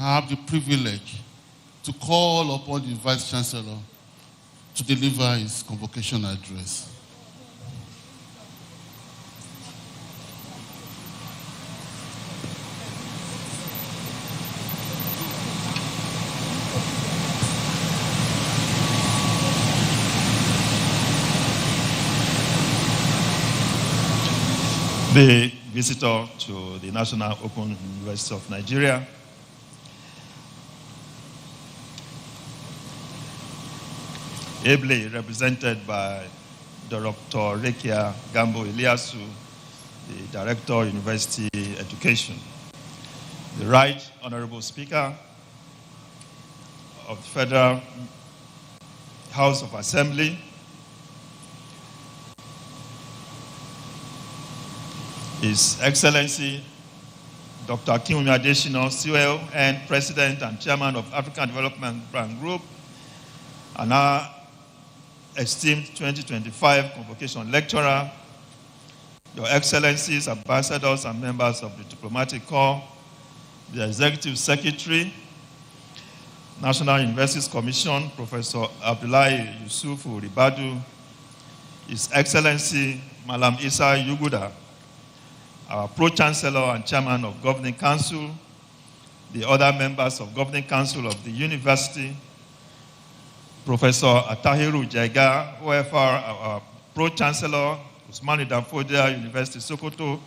I have the privilege to call upon the Vice Chancellor to deliver his convocation address. The visitor to the National Open University of Nigeria, ably represented by Dr. Rekia Gambo Iliasu, the Director, University Education. The Right Honorable Speaker of the Federal House of Assembly, His Excellency Dr. Akinwumi Adesina, CON President and Chairman of African Development Bank Group, and our esteemed 2025 Convocation Lecturer, Your Excellencies, Ambassadors and members of the Diplomatic Corps, the Executive Secretary, National Universities Commission, Professor Abdullahi Yusufu Ribadu, His Excellency Malam Isa Yuguda, our Pro-Chancellor and Chairman of Governing Council, the other members of Governing Council of the University, Professor Atahiru Jaiga, OFR, our Pro-Chancellor, Usmani Danfodia, University Sokoto,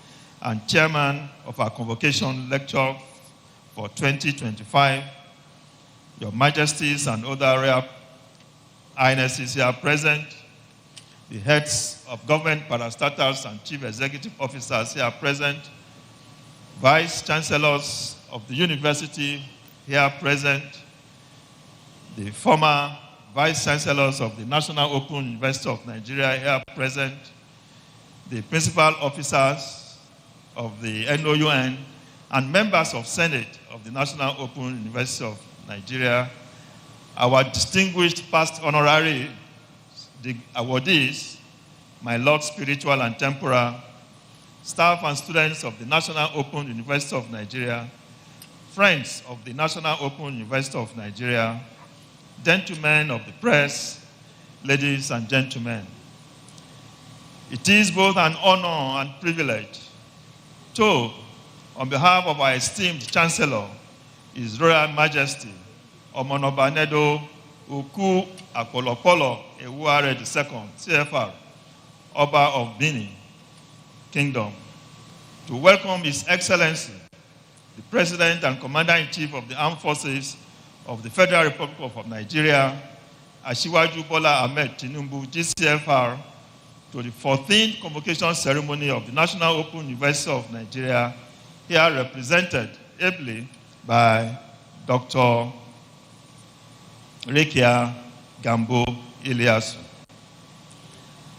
and Chairman of our Convocation Lecture for 2025, Your Majesties and other Royal Highnesses here present, the heads of government parastatals and chief executive officers here present, vice chancellors of the university here present, the former vice chancellors of the National Open University of Nigeria here present, the principal officers of the NOUN, and members of Senate of the National Open University of Nigeria, our distinguished past honorary the awardees, my Lord Spiritual and Temporal, staff and students of the National Open University of Nigeria, friends of the National Open University of Nigeria, gentlemen of the press, ladies and gentlemen. It is both an honor and privilege to, on behalf of our esteemed Chancellor, His Royal Majesty, Omonobanedo Uku Akpolokpolo Ewuare II, CFR, Oba of Benin Kingdom, to welcome His Excellency, the President and Commander-in-Chief of the Armed Forces of the Federal Republic of Nigeria, Asiwaju Bola Ahmed Tinubu, GCFR, to the 14th convocation ceremony of the National Open University of Nigeria, here represented ably by Dr. Rekia Gambo Iliasu.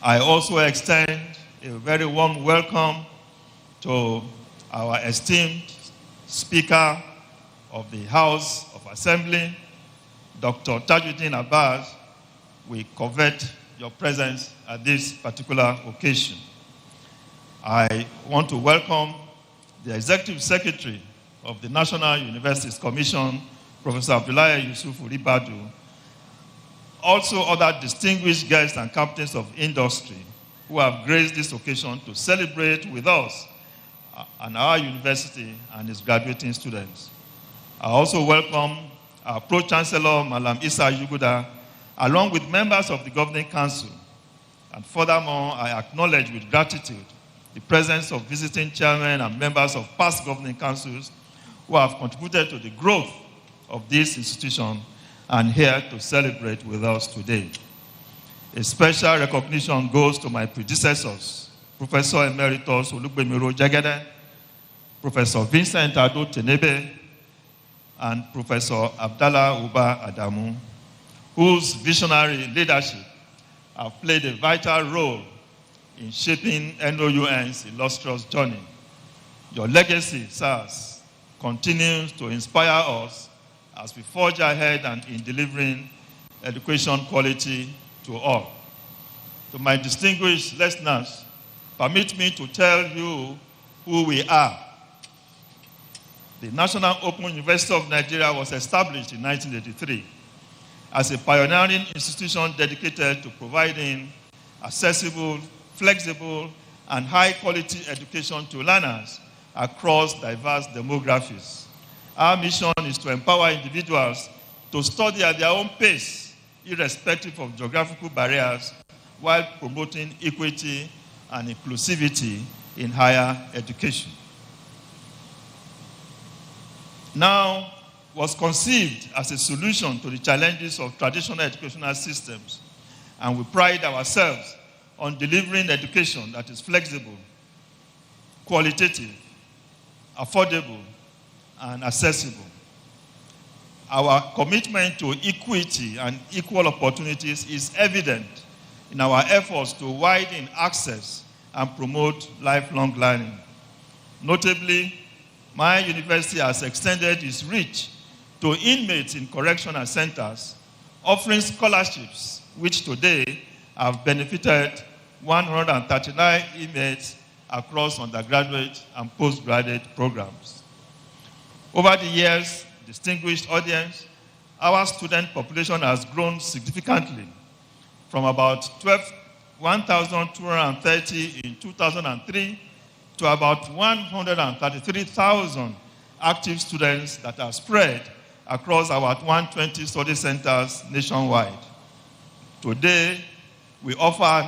I also extend a very warm welcome to our esteemed Speaker of the House of Assembly, Dr. Tajuddin Abbas. We covet your presence at this particular occasion. I want to welcome the Executive Secretary of the National Universities Commission, Professor Abdullahi Yusufu Ribadu, also other distinguished guests and captains of industry who have graced this occasion to celebrate with us and our university and its graduating students. I also welcome our Pro-Chancellor, Malam Isa Yuguda, along with members of the Governing Council. And furthermore, I acknowledge with gratitude the presence of visiting chairmen and members of past Governing Councils who have contributed to the growth of this institution and here to celebrate with us today. A special recognition goes to my predecessors, Professor Emeritus Olugbemiro Jagede, Professor Vincent Ado Tenebe, and Professor Abdallah Uba Adamu, whose visionary leadership have played a vital role in shaping NOUN's illustrious journey. Your legacy, sirs, continues to inspire us as we forge ahead and in delivering education quality to all. To my distinguished listeners, permit me to tell you who we are. The National Open University of Nigeria was established in 1983 as a pioneering institution dedicated to providing accessible, flexible, and high-quality education to learners across diverse demographics. Our mission is to empower individuals to study at their own pace, irrespective of geographical barriers, while promoting equity and inclusivity in higher education. NOUN was conceived as a solution to the challenges of traditional educational systems, and we pride ourselves on delivering education that is flexible, qualitative, affordable, and accessible. Our commitment to equity and equal opportunities is evident in our efforts to widen access and promote lifelong learning. Notably, my university has extended its reach to inmates in correctional centers, offering scholarships which today have benefited 139 inmates across undergraduate and postgraduate programs. Over the years, distinguished audience, our student population has grown significantly from about 1,230 in 2003 to about 133,000 active students that are spread across our 120 study centers nationwide. Today, we offer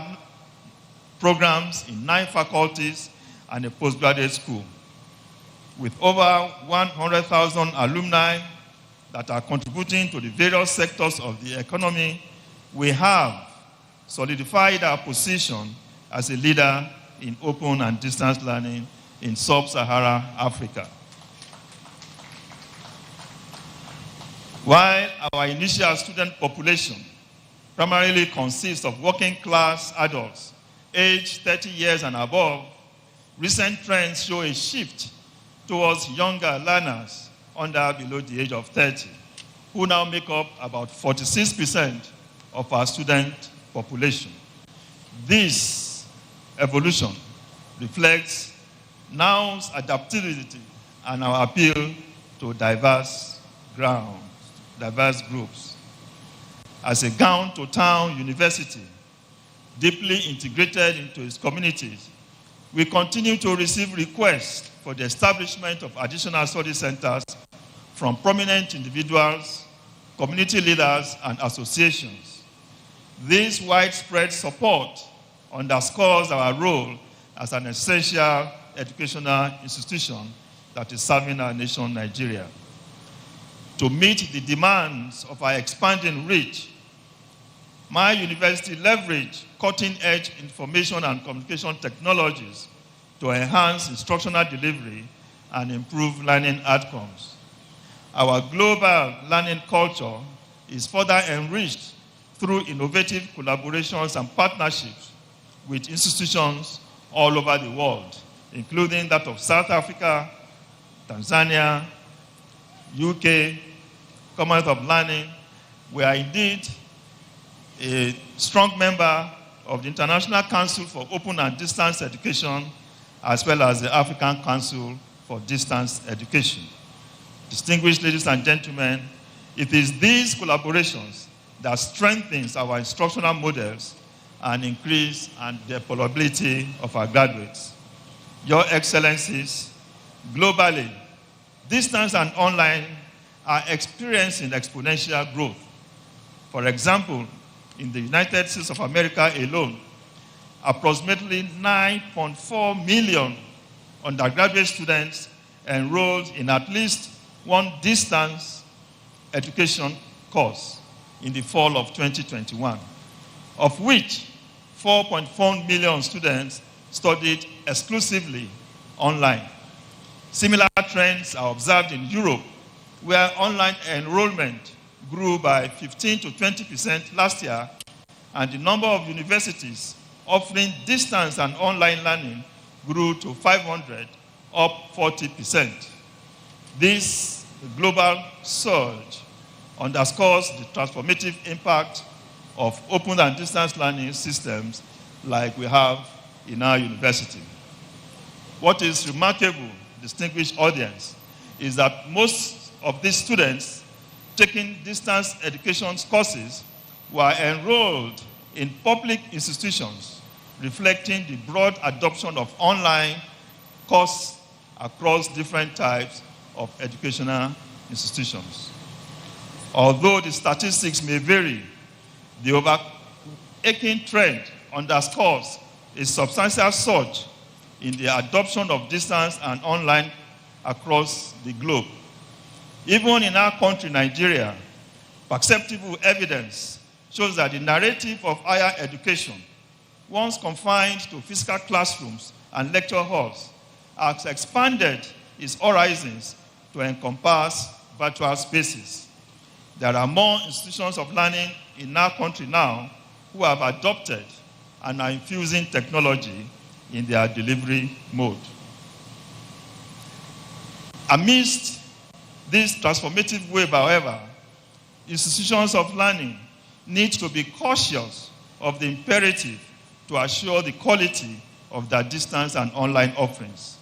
programs in 9 faculties and a postgraduate school. With over 100,000 alumni that are contributing to the various sectors of the economy, we have solidified our position as a leader in open and distance learning in sub-Saharan Africa. While our initial student population primarily consists of working-class adults aged 30 years and above, recent trends show a shift towards younger learners below the age of 30, who now make up about 46% of our student population. This evolution reflects NOUN's adaptability and our appeal to diverse groups. As a gown-to-town university, deeply integrated into its communities, we continue to receive requests for the establishment of additional study centers from prominent individuals, community leaders, and associations. This widespread support underscores our role as an essential educational institution that is serving our nation, Nigeria. To meet the demands of our expanding reach, my university leveraged cutting-edge information and communication technologies to enhance instructional delivery and improve learning outcomes. Our global learning culture is further enriched through innovative collaborations and partnerships with institutions all over the world, including that of South Africa, Tanzania, UK, Commonwealth of Learning. We are indeed a strong member of the International Council for Open and Distance Education, as well as the African Council for Distance Education. Distinguished ladies and gentlemen, it is these collaborations that strengthens our instructional models and increase the employability of our graduates. Your Excellencies, globally, distance and online are experiencing exponential growth. For example, in the United States of America alone, approximately 9.4 million undergraduate students enrolled in at least one distance education course in the fall of 2021, of which 4.4 million students studied exclusively online. Similar trends are observed in Europe, where online enrollment grew by 15 to 20% last year, and the number of universities offering distance and online learning grew to 500, up 40%. This global surge underscores the transformative impact of open and distance learning systems like we have in our university. What is remarkable, distinguished audience, is that most of these students taking distance education courses were enrolled in public institutions, reflecting the broad adoption of online courses across different types of educational institutions. Although the statistics may vary, the overarching trend underscores a substantial surge in the adoption of distance and online across the globe. Even in our country, Nigeria, perceptible evidence shows that the narrative of higher education, once confined to physical classrooms and lecture halls, has expanded its horizons to encompass virtual spaces. There are more institutions of learning in our country now who have adopted and are infusing technology in their delivery mode. Amidst this transformative wave, however, institutions of learning need to be cautious of the imperative to assure the quality of their distance and online offerings.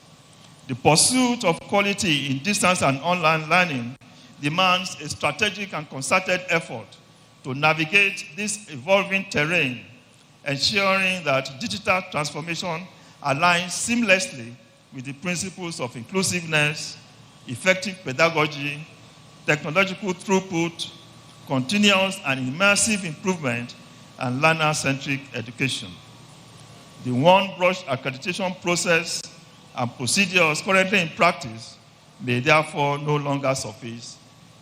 The pursuit of quality in distance and online learning demands a strategic and concerted effort to navigate this evolving terrain, ensuring that digital transformation aligns seamlessly with the principles of inclusiveness, effective pedagogy, technological throughput, continuous and immersive improvement, and learner-centric education. The one-brush accreditation process and procedures currently in practice may therefore no longer suffice,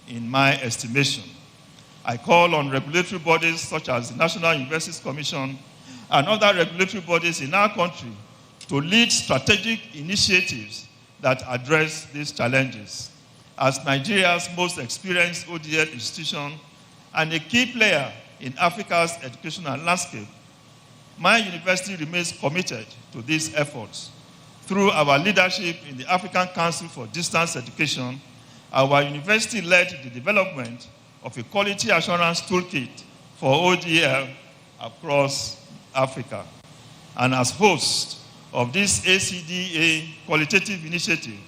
in my estimation. I call on regulatory bodies such as the National Universities Commission and other regulatory bodies in our country to lead strategic initiatives that address these challenges. As Nigeria's most experienced ODL institution and a key player in Africa's educational landscape, my university remains committed to these efforts. Through our leadership in the African Council for Distance Education, our university led the development of a quality assurance toolkit for ODL across Africa. And as host of this ACDA qualitative initiative,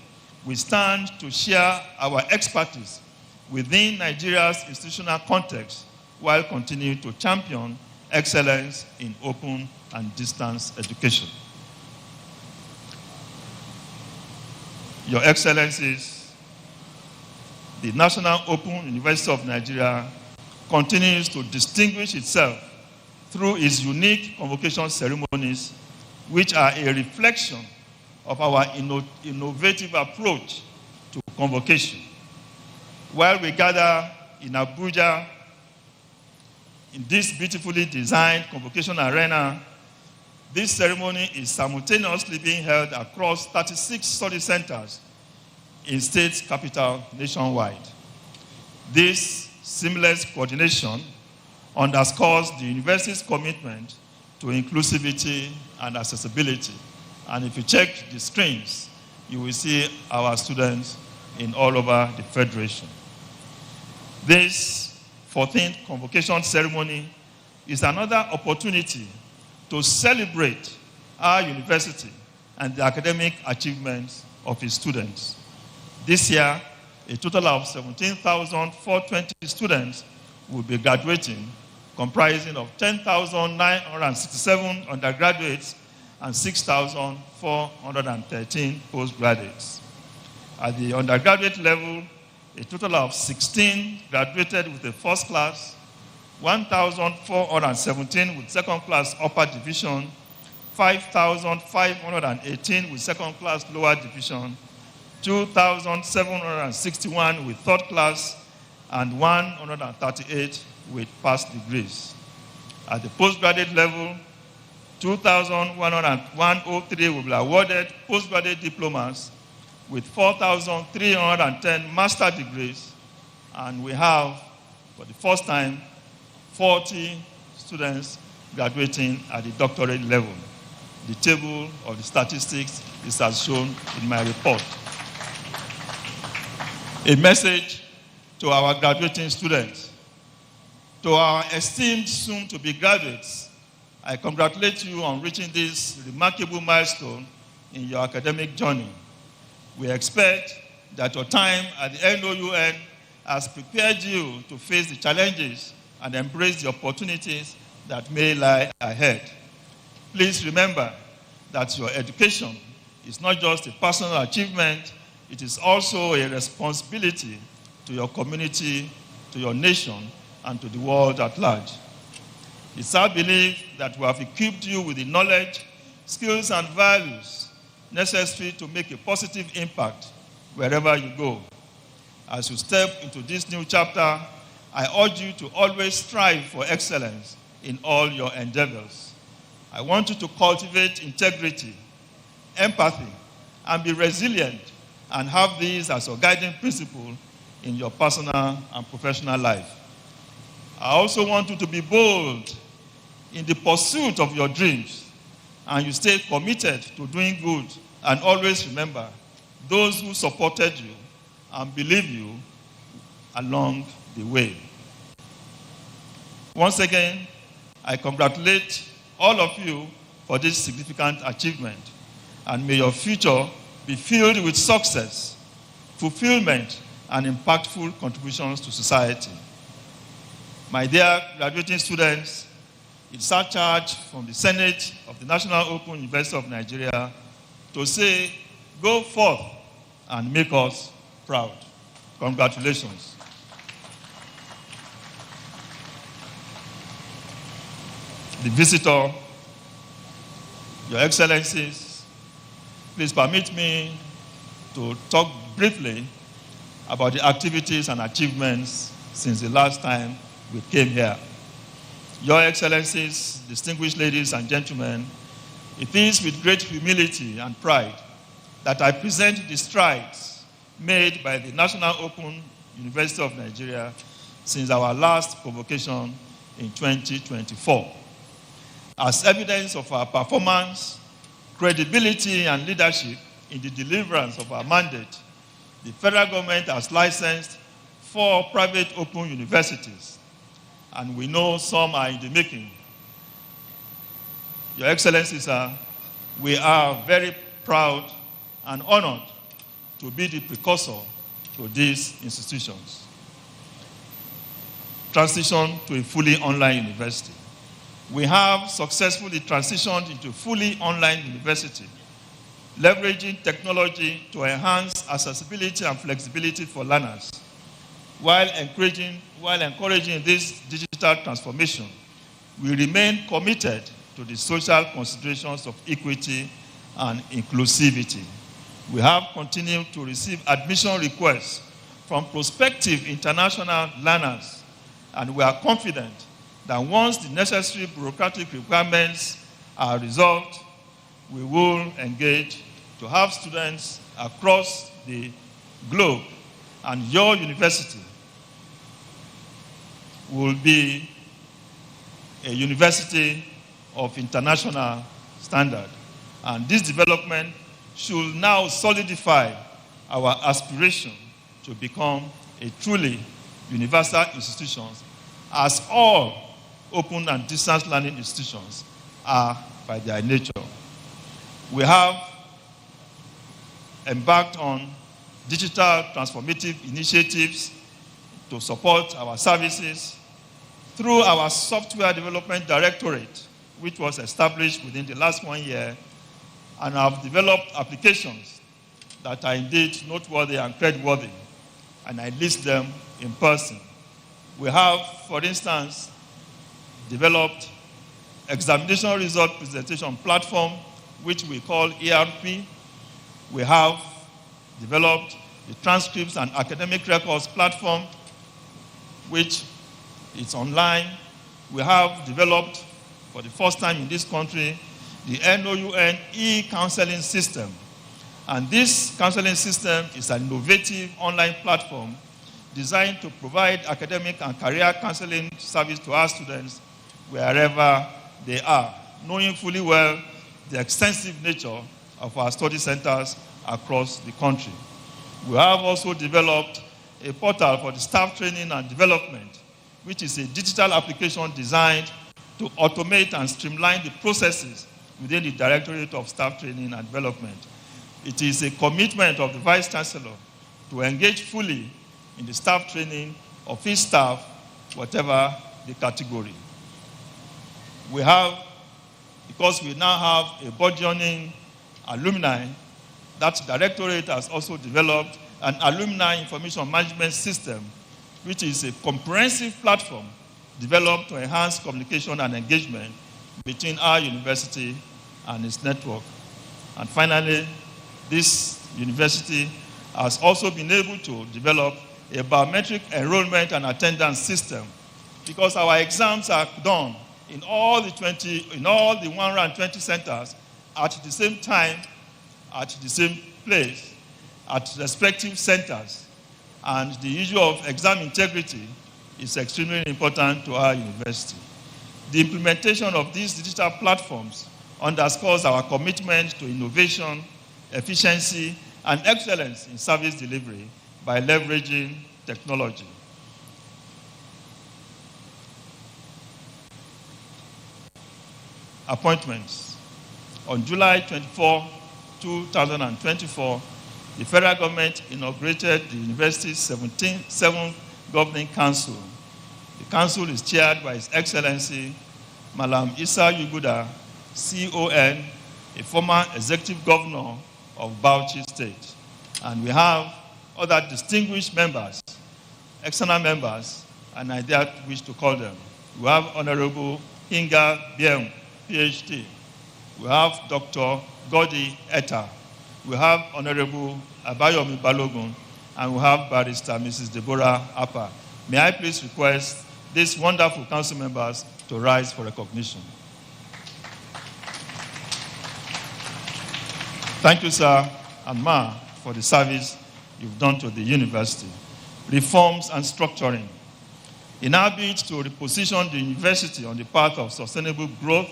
we stand to share our expertise within Nigeria's institutional context while continuing to champion excellence in open and distance education. Your Excellencies, the National Open University of Nigeria continues to distinguish itself through its unique convocation ceremonies, which are a reflection of our innovative approach to convocation. While we gather in Abuja, in this beautifully designed convocation arena, this ceremony is simultaneously being held across 36 study centers in state capital nationwide. This seamless coordination underscores the university's commitment to inclusivity and accessibility. And if you check the screens, you will see our students in all over the Federation. This 14th convocation ceremony is another opportunity to celebrate our university and the academic achievements of its students. This year, a total of 17,420 students will be graduating, comprising of 10,967 undergraduates and 6,413 postgraduates. At the undergraduate level, a total of 16 graduated with a first class, 1,417 with second class upper division, 5,518 with second class lower division, 2,761 with third class, and 138 with past degrees. At the postgraduate level, 2,103 will be awarded postgraduate diplomas with 4,310 master degrees, and we have, for the first time, 40 students graduating at the doctorate level. The table of the statistics is as shown in my report. A message to our graduating students. To our esteemed soon-to-be graduates, I congratulate you on reaching this remarkable milestone in your academic journey. We expect that your time at the NOUN has prepared you to face the challenges and embrace the opportunities that may lie ahead. Please remember that your education is not just a personal achievement, it is also a responsibility to your community, to your nation, and to the world at large. It's our belief that we have equipped you with the knowledge, skills, and values necessary to make a positive impact wherever you go. As you step into this new chapter, I urge you to always strive for excellence in all your endeavors. I want you to cultivate integrity, empathy, and be resilient, and have these as your guiding principle in your personal and professional life. I also want you to be bold in the pursuit of your dreams, and you stay committed to doing good, and always remember those who supported you and believe you along the way. Once again, I congratulate all of you for this significant achievement, and may your future be filled with success, fulfillment, and impactful contributions to society. My dear graduating students, it's our charge from the Senate of the National Open University of Nigeria to say, go forth and make us proud. Congratulations. The visitor, Your Excellencies, please permit me to talk briefly about the activities and achievements since the last time we came here. Your Excellencies, distinguished ladies and gentlemen, it is with great humility and pride that I present the strides made by the National Open University of Nigeria since our last convocation in 2024. As evidence of our performance, credibility, and leadership in the deliverance of our mandate, the federal government has licensed 4 private open universities, and we know some are in the making. Your Excellencies, sir, we are very proud and honored to be the precursor to these institutions. Transition to a fully online university. We have successfully transitioned into a fully online university, leveraging technology to enhance accessibility and flexibility for learners, while encouraging this digital transformation. We remain committed to the social considerations of equity and inclusivity. We have continued to receive admission requests from prospective international learners, and we are confident that once the necessary bureaucratic requirements are resolved, we will engage to have students across the globe, and your university will be a university of international standard. And this development should now solidify our aspiration to become a truly universal institution, as all open and distance learning institutions are by their nature. We have embarked on digital transformative initiatives to support our services through our Software Development Directorate, which was established within the last 1 year, and have developed applications that are indeed noteworthy and creditworthy, and I list them in person. We have, for instance, developed examination result presentation platform, which we call ERP. We have developed the transcripts and academic records platform, which is online. We have developed, for the first time in this country, the NOUN e-counseling system. And this counseling system is an innovative online platform designed to provide academic and career counseling service to our students wherever they are, knowing fully well the extensive nature of our study centers across the country. We have also developed a portal for the staff training and development, which is a digital application designed to automate and streamline the processes within the Directorate of Staff Training and Development. It is a commitment of the Vice Chancellor to engage fully in the staff training of its staff, whatever the category. Because we now have a burgeoning alumni, that directorate has also developed an alumni information management system, which is a comprehensive platform developed to enhance communication and engagement between our university and its network. And finally, this university has also been able to develop a biometric enrollment and attendance system, because our exams are done in all the 120 centers at the same time, at the same place, at respective centers. And the issue of exam integrity is extremely important to our university. The implementation of these digital platforms underscores our commitment to innovation, efficiency, and excellence in service delivery by leveraging technology. Appointments. On July 24, 2024, the federal government inaugurated the university's 7th Governing Council. The council is chaired by His Excellency Malam Issa Yuguda, CON, a former executive governor of Bauchi State. And we have other distinguished members, external members, and I dare wish to call them. We have Honorable Hinga Biam, PhD. We have Dr. Godi Etta. We have Honorable Abayomi Balogun, and we have Barrister Mrs. Deborah Appa. May I please request these wonderful council members to rise for recognition. Thank you, sir and ma, for the service you've done to the university. Reforms and structuring. In our bid to reposition the university on the path of sustainable growth,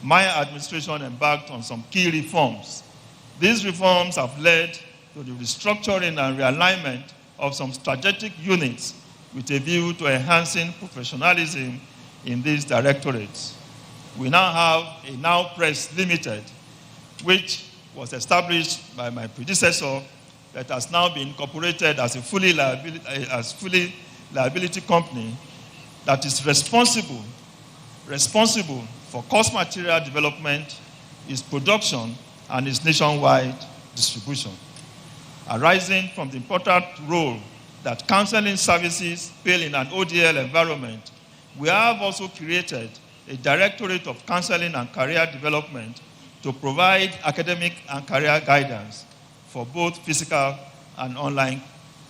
my administration embarked on some key reforms. These reforms have led to the restructuring and realignment of some strategic units with a view to enhancing professionalism in these directorates. We now have a NOUN Press Limited, which was established by my predecessor, that has now been incorporated as a fully liability company that is responsible for course material development, its production, and its nationwide distribution. Arising from the important role that counseling services play in an ODL environment, we have also created a Directorate of Counseling and Career Development to provide academic and career guidance for both physical and online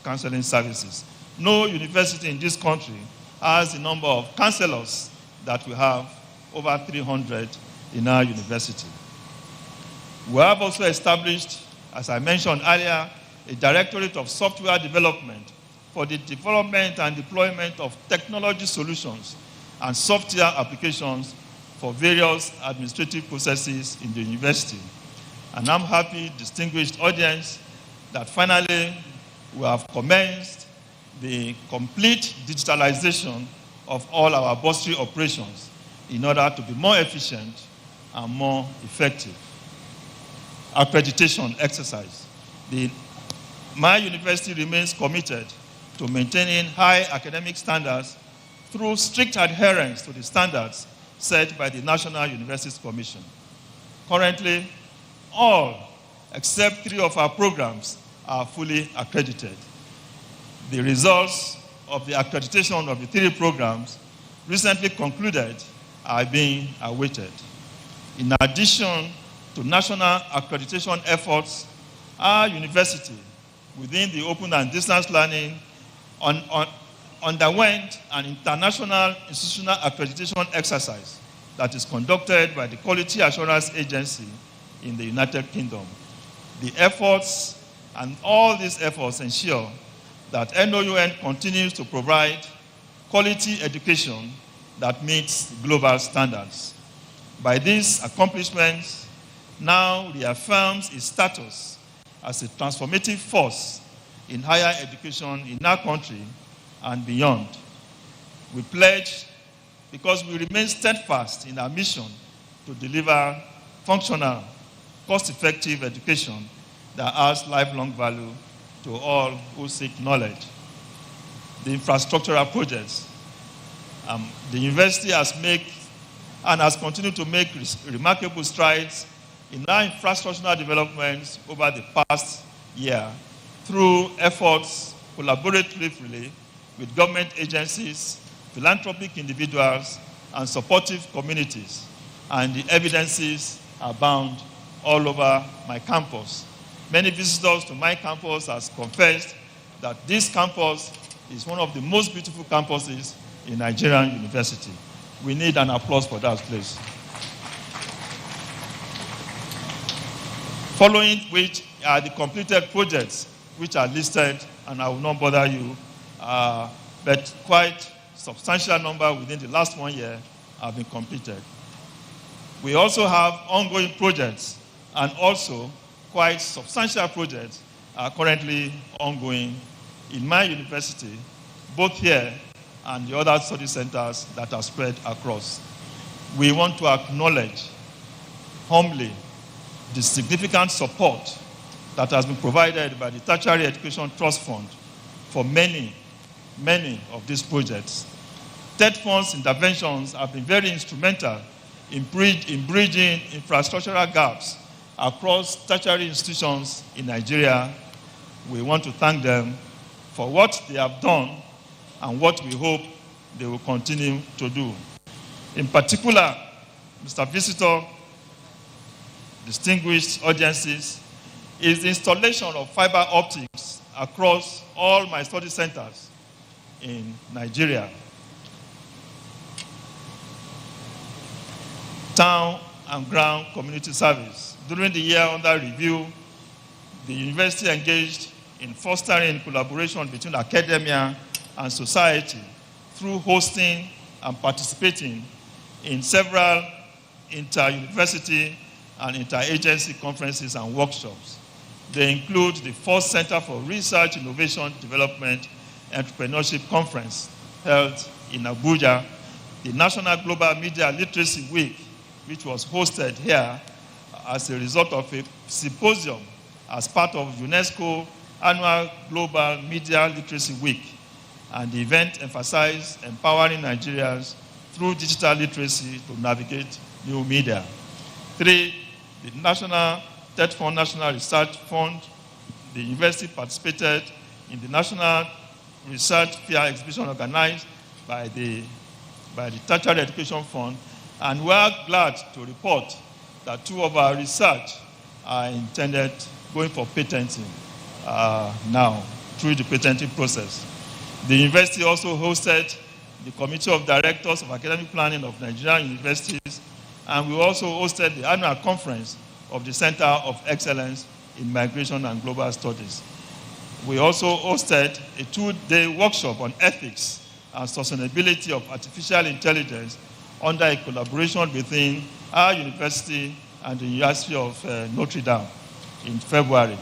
counseling services. No university in this country has the number of counselors that we have, over 300 in our university. We have also established, as I mentioned earlier, a Directorate of Software Development for the development and deployment of technology solutions and software applications for various administrative processes in the university. And I'm happy, distinguished audience, that finally we have commenced the complete digitalization of all our bursary operations in order to be more efficient and more effective. Accreditation exercise. My university remains committed to maintaining high academic standards through strict adherence to the standards set by the National Universities Commission. Currently, all except 3 of our programs are fully accredited. The results of the accreditation of the 3 programs recently concluded are being awaited. In addition to national accreditation efforts, our university, within the open and distance learning, underwent an international institutional accreditation exercise that is conducted by the Quality Assurance Agency in the United Kingdom. The efforts and all these efforts ensure that NOUN continues to provide quality education that meets global standards. By these accomplishments, now reaffirms its status as a transformative force in higher education in our country and beyond. We pledge, because we remain steadfast in our mission to deliver functional, cost-effective education that has lifelong value to all who seek knowledge. The infrastructural projects. The university has made and has continued to make remarkable strides in our infrastructural developments over the past year through efforts collaboratively with government agencies, philanthropic individuals, and supportive communities. And the evidences abound all over my campus. Many visitors to my campus have confessed that this campus is one of the most beautiful campuses in Nigerian university. We need an applause for that, please. Following which are the completed projects which are listed, and I will not bother you, but quite substantial number within the last 1 year have been completed. We also have ongoing projects, and also quite substantial projects are currently ongoing in my university, both here and the other study centers that are spread across. We want to acknowledge humbly the significant support that has been provided by the Tertiary Education Trust Fund for many of these projects. TED Fund's interventions have been very instrumental in bridging infrastructural gaps across tertiary institutions in Nigeria. We want to thank them for what they have done and what we hope they will continue to do. In particular, Mr. Visitor, distinguished audiences, is the installation of fiber optics across all my study centers in Nigeria. Town and ground community service. During the year under review, the university engaged in fostering collaboration between academia and society through hosting and participating in several inter-university and inter-agency conferences and workshops. They include the first Center for Research, Innovation, Development, Entrepreneurship Conference held in Abuja, the National Global Media Literacy Week, which was hosted here as a result of a symposium as part of UNESCO Annual Global Media Literacy Week. And the event emphasized empowering Nigerians through digital literacy to navigate new media. 3, the National TED Fund National Research Fund. The university participated in the National Research Fair exhibition organized by the Tertiary Education Fund. And we are glad to report that 2 of our research are intended going for patenting now through the patenting process. The university also hosted the Committee of Directors of Academic Planning of Nigerian Universities, and we also hosted the annual conference of the Center of Excellence in Migration and Global Studies. We also hosted a 2-day workshop on ethics and sustainability of artificial intelligence under a collaboration between our university and the University of Notre Dame in February.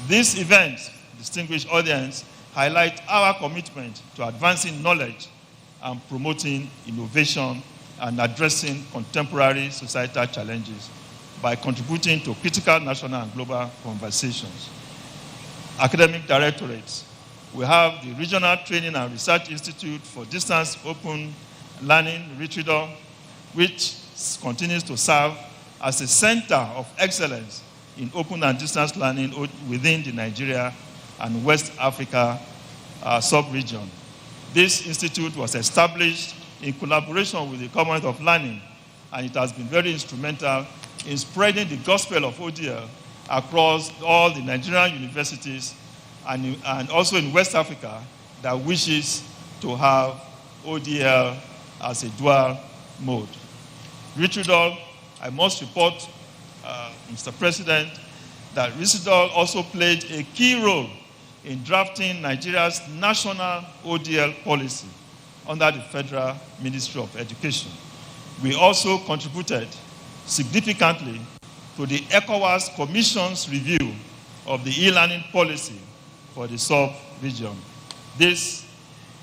This event, distinguished audience, highlight our commitment to advancing knowledge and promoting innovation and addressing contemporary societal challenges by contributing to critical national and global conversations. Academic directorates. We have the Regional Training and Research Institute for Distance Open Learning, RITRIDO, which continues to serve as a center of excellence in open and distance learning within the Nigeria and West Africa sub-region. This institute was established in collaboration with the Commonwealth of Learning, and it has been very instrumental in spreading the gospel of ODL across all the Nigerian universities and also in West Africa that wishes to have ODL as a dual mode. RITRIDO, I must report, Mr. President, that RITRIDO also played a key role in drafting Nigeria's national ODL policy under the Federal Ministry of Education. We also contributed significantly to the ECOWAS Commission's review of the e-learning policy for the sub-region. This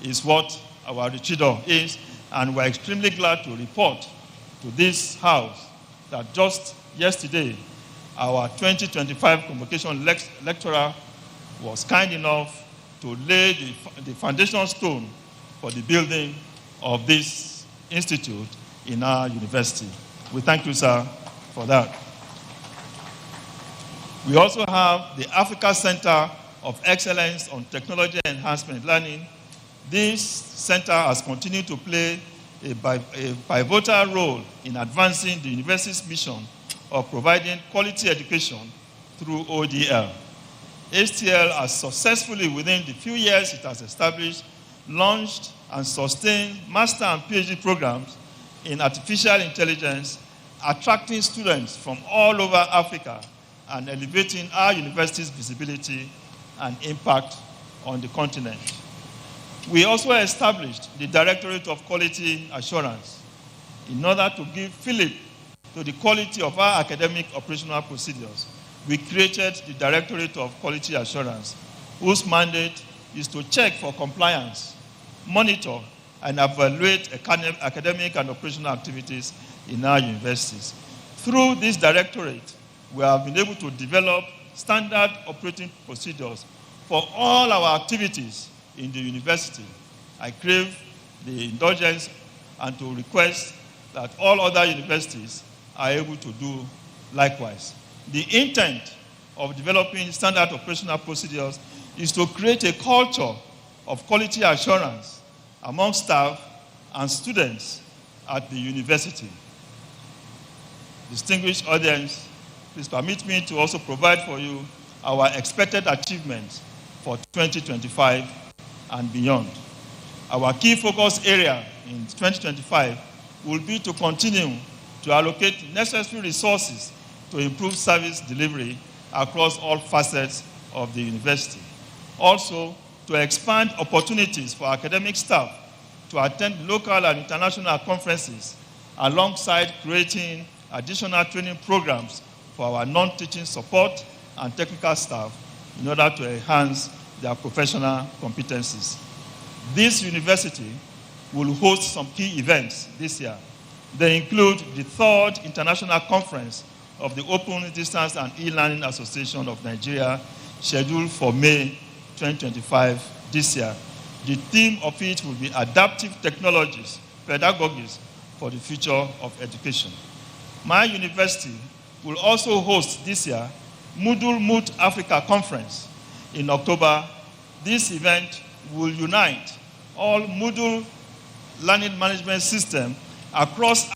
is what our RITRIDO is, and we're extremely glad to report to this House that just yesterday, our 2025 Convocation lecturer was kind enough to lay the foundation stone for the building of this institute in our university. We thank you, sir, for that. We also have the Africa Center of Excellence on Technology Enhancement Learning. This center has continued to play a pivotal role in advancing the university's mission of providing quality education through ODL. HTL has successfully, within the few years it has established, launched and sustained master and PhD programs in artificial intelligence, attracting students from all over Africa and elevating our university's visibility and impact on the continent. We also established the Directorate of Quality Assurance in order to give fillip to the quality of our academic operational procedures. We created the Directorate of Quality Assurance, whose mandate is to check for compliance, monitor, and evaluate academic and operational activities in our universities. Through this directorate, we have been able to develop standard operating procedures for all our activities in the university. I crave the indulgence and to request that all other universities are able to do likewise. The intent of developing standard operational procedures is to create a culture of quality assurance among staff and students at the university. Distinguished audience, please permit me to also provide for you our expected achievements for 2025 and beyond. Our key focus area in 2025 will be to continue to allocate necessary resources to improve service delivery across all facets of the university. Also, to expand opportunities for academic staff to attend local and international conferences, alongside creating additional training programs for our non-teaching support and technical staff in order to enhance their professional competencies. This university will host some key events this year. They include the 3rd International Conference of the Open Distance and E-Learning Association of Nigeria, scheduled for May 2025 this year. The theme of it will be Adaptive Technologies, Pedagogies for the Future of Education. My university will also host this year Moodle Moot Africa Conference in October. This event will unite all Moodle learning management systems across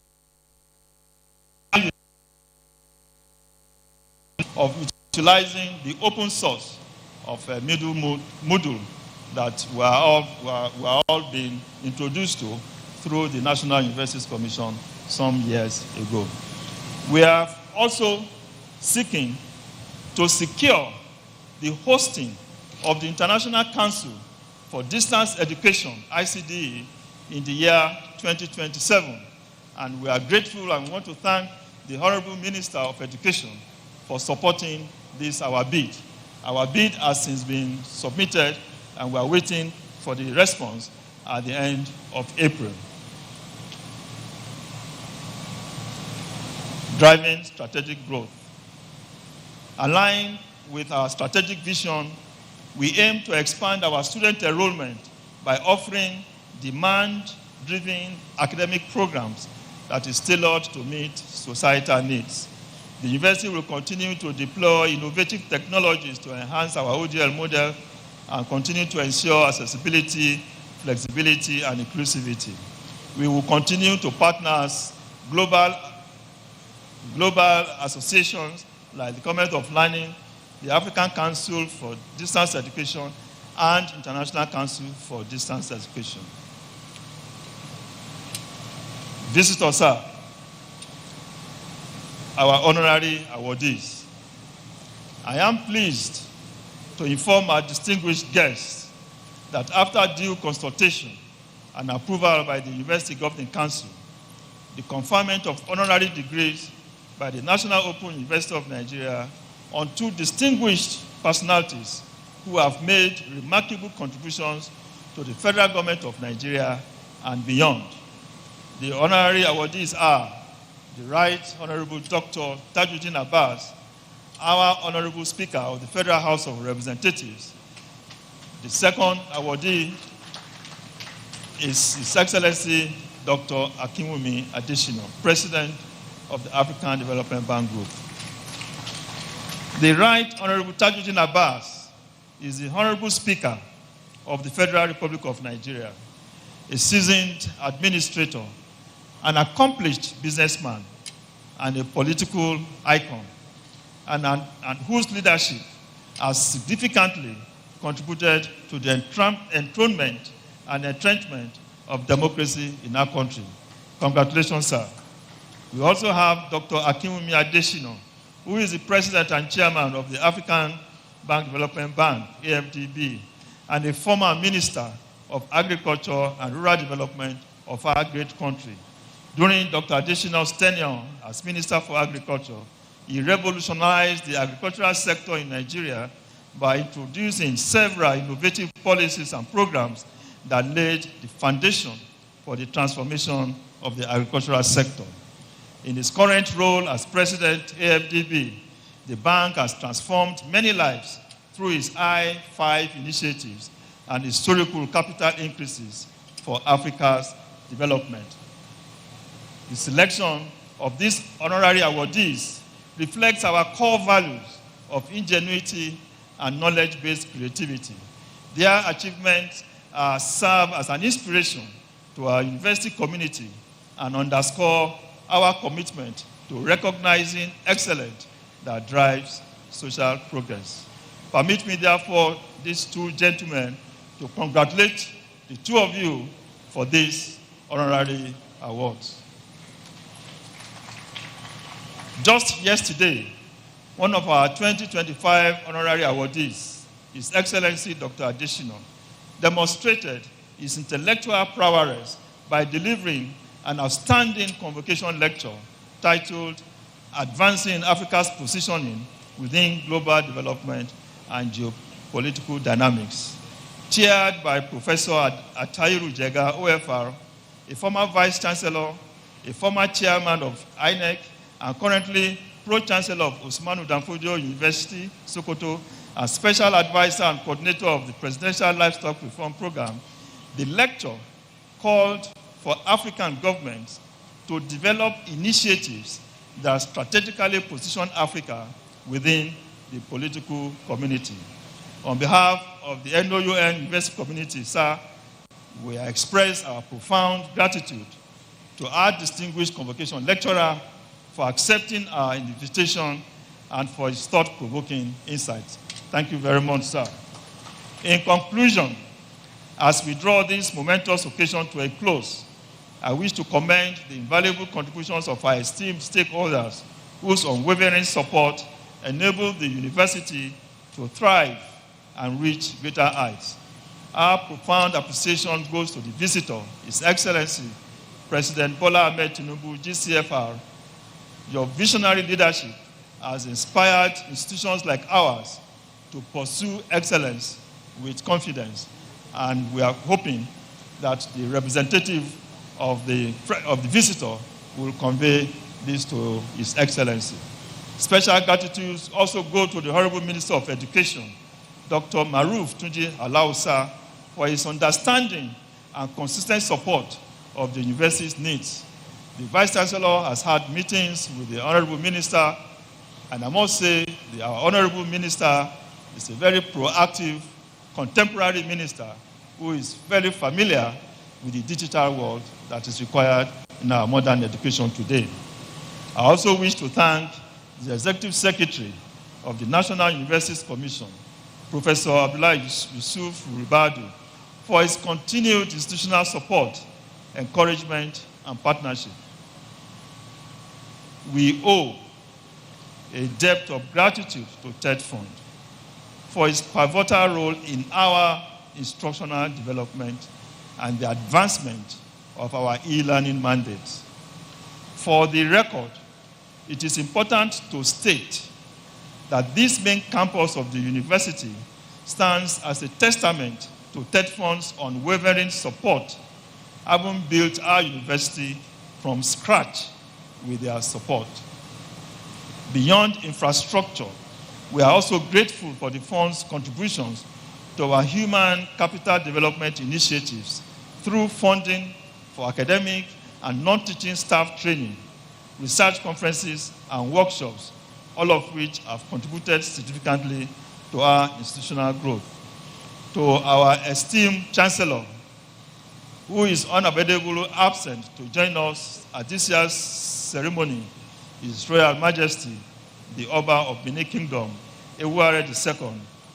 of utilizing the open source of Moodle that we are all being introduced to through the National Universities Commission some years ago. We are also seeking to secure the hosting of the International Council for Distance Education, ICDE, in the year 2027. And we are grateful and want to thank the Honorable Minister of Education for supporting this, our bid. Our bid has since been submitted, and we are waiting for the response at the end of April. Driving strategic growth. Aligned with our strategic vision, we aim to expand our student enrollment by offering demand-driven academic programs that is tailored to meet societal needs. The university will continue to deploy innovative technologies to enhance our ODL model and continue to ensure accessibility, flexibility, and inclusivity. We will continue to partner as global associations like the Commonwealth of Learning, the African Council for Distance Education, and International Council for Distance Education. Visitors, sir, our honorary awardees. I am pleased to inform our distinguished guests that after due consultation and approval by the University Governing Council, the conferment of honorary degrees by the National Open University of Nigeria on 2 distinguished personalities who have made remarkable contributions to the federal government of Nigeria and beyond. The honorary awardees are the Right Honorable Dr. Tajuddin Abbas, our Honorable Speaker of the Federal House of Representatives, The second awardee is His Excellency Dr. Akinwumi Adesina, President of the African Development Bank Group. The Right Honorable Tajuddin Abbas is the Honorable Speaker of the Federal Republic of Nigeria, a seasoned administrator, an accomplished businessman, and a political icon, and whose leadership has significantly contributed to the enthronement and entrenchment of democracy in our country. Congratulations, sir. We also have Dr. Akinwumi Adesina, who is the President and Chairman of the African Bank Development Bank, AFDB, and a former Minister of Agriculture and Rural Development of our great country. During Dr. Adesina's tenure as Minister for Agriculture, he revolutionized the agricultural sector in Nigeria by introducing several innovative policies and programs that laid the foundation for the transformation of the agricultural sector. In his current role as President AFDB, the bank has transformed many lives through its I-5 initiatives and historical capital increases for Africa's development. The selection of these honorary awardees reflects our core values of ingenuity and knowledge-based creativity. Their achievements serve as an inspiration to our university community and underscore our commitment to recognizing excellence that drives social progress. Permit me, therefore, these two gentlemen to congratulate the two of you for these honorary awards. Just yesterday, one of our 2025 honorary awardees, His Excellency Dr. Adesina, demonstrated his intellectual prowess by delivering an outstanding convocation lecture titled Advancing Africa's Positioning Within Global Development and Geopolitical Dynamics, chaired by Professor Atahiru Jega, OFR, a former Vice Chancellor, a former Chairman of INEC, and currently Pro-Chancellor of Usmanu Danfodio University, Sokoto, and Special Advisor and Coordinator of the Presidential Livestock Reform Program. The lecture called for African governments to develop initiatives that strategically position Africa within the political community. On behalf of the NOUN university community, sir, we express our profound gratitude to our distinguished convocation lecturer for accepting our invitation and for his thought-provoking insights. Thank you very much, sir. In conclusion, as we draw this momentous occasion to a close, I wish to commend the invaluable contributions of our esteemed stakeholders whose unwavering support enabled the university to thrive and reach greater heights. Our profound appreciation goes to the visitor, His Excellency, President Bola Ahmed Tinubu, GCFR. Your visionary leadership has inspired institutions like ours to pursue excellence with confidence, and we are hoping that the representative of the visitor will convey this to His Excellency. Special gratitude also go to the Honorable Minister of Education, Dr. Maruf Tunji Alausa, for his understanding and consistent support of the university's needs. The Vice Chancellor has had meetings with the Honorable Minister, and I must say our Honorable Minister is a very proactive, contemporary minister who is very familiar with the digital world that is required in our modern education today. I also wish to thank the Executive Secretary of the National Universities Commission, Professor Abdullah Yusuf Ribadu, for his continued institutional support, encouragement, and partnership. We owe a debt of gratitude to TED Fund for its pivotal role in our instructional development and the advancement of our e-learning mandates. For the record, it is important to state that this main campus of the university stands as a testament to TED Fund's unwavering support, having built our university from scratch with their support. Beyond infrastructure, we are also grateful for the fund's contributions to our human capital development initiatives through funding for academic and non-teaching staff training, research conferences, and workshops, all of which have contributed significantly to our institutional growth. To our esteemed Chancellor, who is unavoidably absent to join us at this year's ceremony, His Royal Majesty, the Oba of Benin Kingdom, Ewuare II,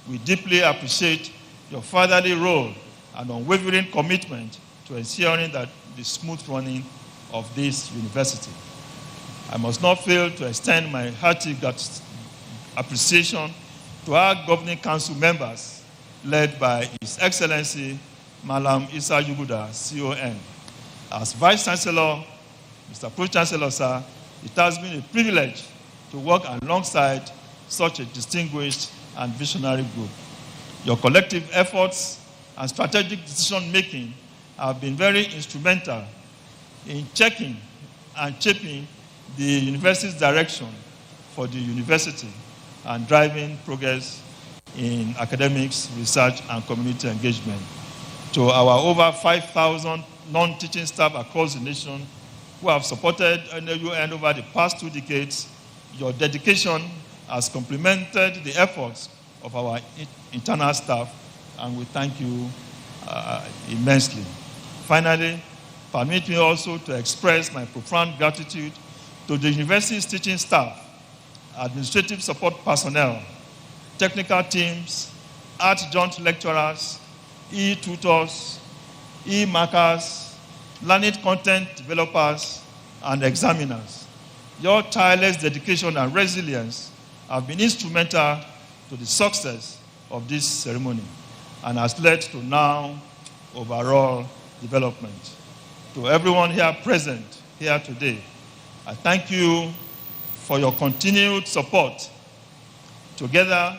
we deeply appreciate your fatherly role and unwavering commitment to ensuring that the smooth running of this university. I must not fail to extend my hearty appreciation to our governing council members, led by His Excellency Malam Issa Yuguda, CON. As Vice Chancellor, Mr. Pro-Chancellor, sir, it has been a privilege to work alongside such a distinguished and visionary group. Your collective efforts and strategic decision-making have been very instrumental in checking and shaping the university's direction for the university and driving progress in academics, research, and community engagement. To our over 5,000 non-teaching staff across the nation who have supported NOUN over the past 2 decades, your dedication has complemented the efforts of our internal staff, and we thank you immensely. Finally, permit me also to express my profound gratitude to the university's teaching staff, administrative support personnel, technical teams, adjunct lecturers, e-tutors, e-markers, learning content developers, and examiners. Your tireless dedication and resilience have been instrumental to the success of this ceremony and has led to NOUN overall development. To everyone here present here today, I thank you for your continued support. Together,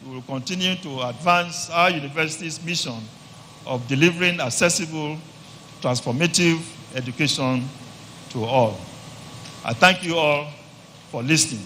we will continue to advance our university's mission of delivering accessible, transformative education to all. I thank you all for listening.